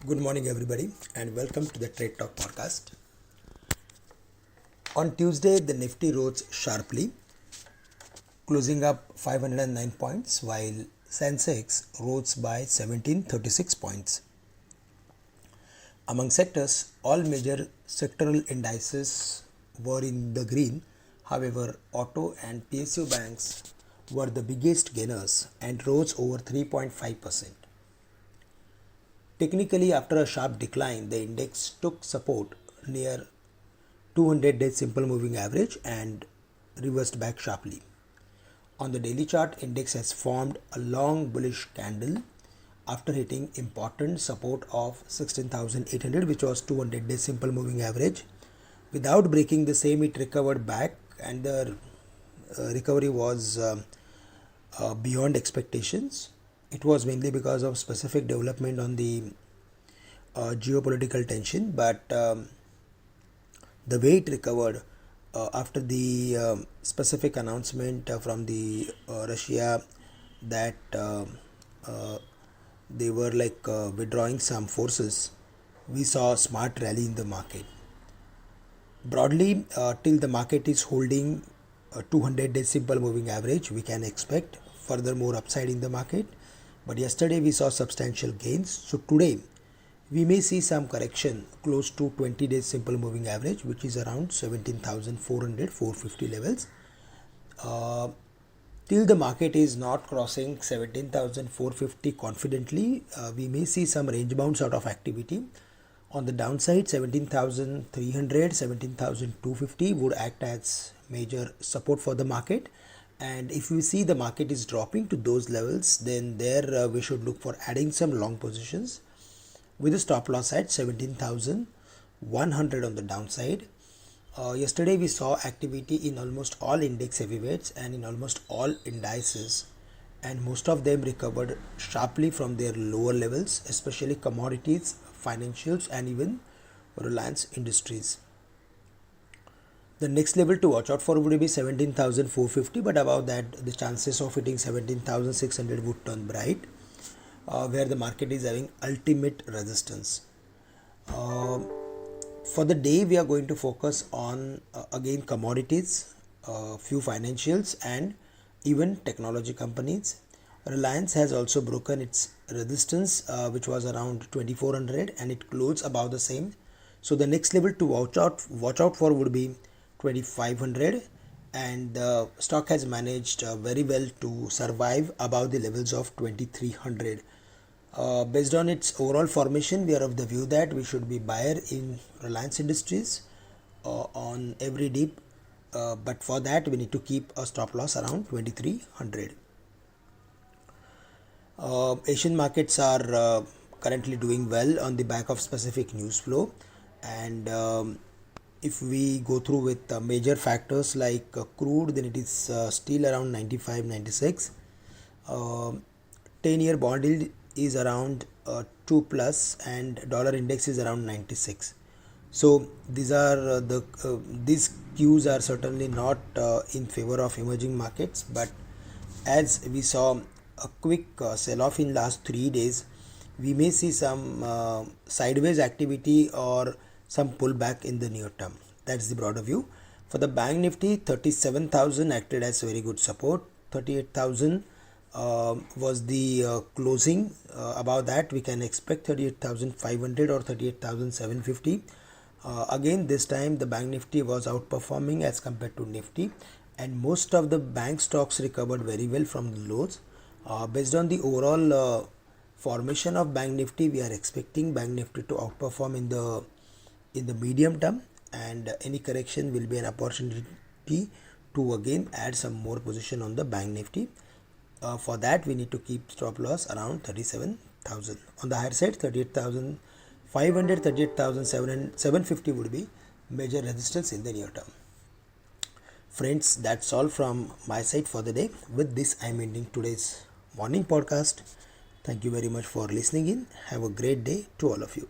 Good morning, everybody, and welcome to the Trade Talk podcast. On Tuesday, the Nifty rose sharply, closing up 509 points, while Sensex rose by 1736 points. Among sectors, all major sectoral indices were in the green. However, auto and PSU banks were the biggest gainers and rose over 3.5%. Technically, after a sharp decline, the index took support near 200-day simple moving average and reversed back sharply. On the daily chart, index has formed a long bullish candle after hitting important support of 16,800, which was 200-day simple moving average. Without breaking the same, it recovered back, and the recovery was beyond expectations. It was mainly because of specific development on the geopolitical tension, but the way it recovered after the specific announcement from the Russia that they were withdrawing some forces, we saw a smart rally in the market. Broadly, till the market is holding a 200-day simple moving average, we can expect furthermore upside in the market. But yesterday we saw substantial gains. So today we may see some correction close to 20 days simple moving average, which is around 17,400-450 levels. Till the market is not crossing 17,450 confidently, we may see some range bound sort of activity. On the downside, 17,300, 17,250 would act as major support for the market. And if we see the market is dropping to those levels, then there we should look for adding some long positions with a stop loss at 17,100 on the downside. Yesterday we saw activity in almost all index heavyweights and in almost all indices, and most of them recovered sharply from their lower levels, especially commodities, financials, and even Reliance Industries. The next level to watch out for would be 17,450, but above that the chances of hitting 17,600 would turn bright, where the market is having ultimate resistance. For the day, we are going to focus on again commodities, few financials, and even technology companies. Reliance has also broken its resistance, which was around 2,400, and it closed above the same. So the next level to watch out for would be 2,500, and the stock has managed very well to survive above the levels of 2,300. Based on its overall formation, we are of the view that we should be buyer in Reliance Industries on every dip, but for that we need to keep a stop loss around 2,300. Asian markets are currently doing well on the back of specific news flow, and if we go through with major factors like crude, then it is still around 95, 96. 10-year bond yield is around 2 plus, and dollar index is around 96. So these are these cues are certainly not in favor of emerging markets, but as we saw a quick sell-off in last 3 days, we may see some sideways activity or some pullback in the near term. That's the broader view. For the bank Nifty, 37,000 acted as very good support. 38,000 was the closing. Above that, we can expect 38,500 or 38,750. Again, this time the bank Nifty was outperforming as compared to Nifty, and most of the bank stocks recovered very well from the lows. Based on the overall formation of bank Nifty, we are expecting bank Nifty to outperform in the medium term, and any correction will be an opportunity to again add some more position on the bank Nifty. For that, we need to keep stop loss around 37,000. On the higher side, 38,500, 38,750 would be major resistance in the near term. Friends, that's all from my side for the day. With this, I'm ending today's morning podcast. Thank you very much for listening in. Have a great day to all of you.